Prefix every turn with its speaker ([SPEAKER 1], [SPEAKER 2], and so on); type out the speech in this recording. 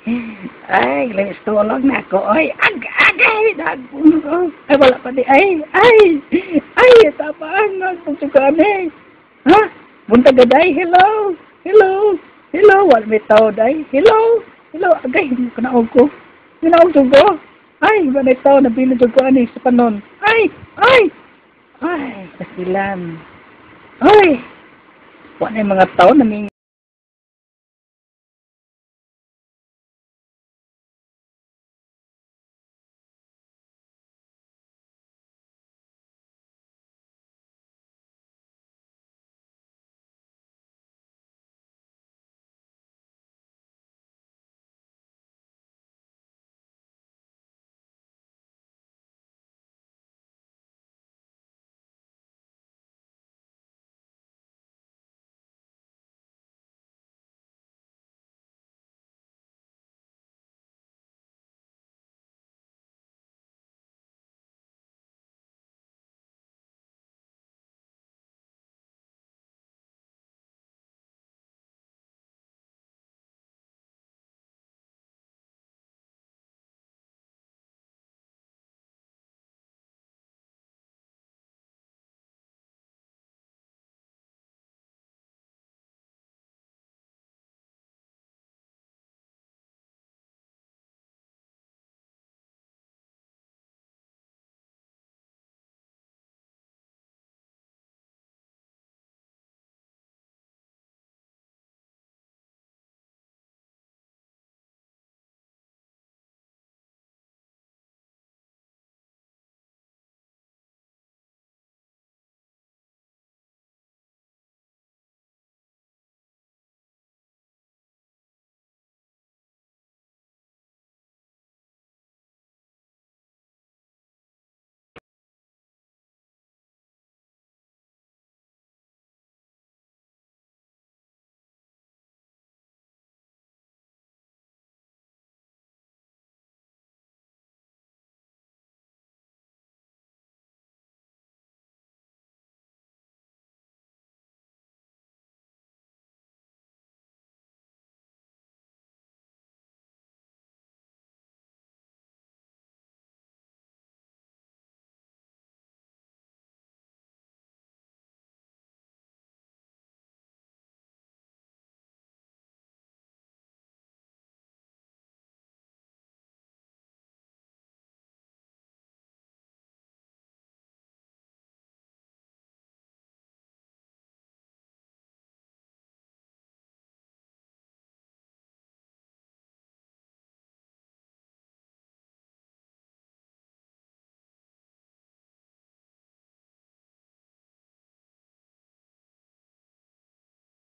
[SPEAKER 1] Ay, let's tulog na ako. Ay, agay, nagpuno. Ay, wala pa di. Ay, tapaan. Nagpusugan eh. Ha? Bunta gaday. Hello. Wala may tao day. Hello. Agay, kanaog ko. Kanaog ko. Ay, wala tao. Nabilin ko ani sa panon. Ay, kasilan. Ay, wala yung mga tao.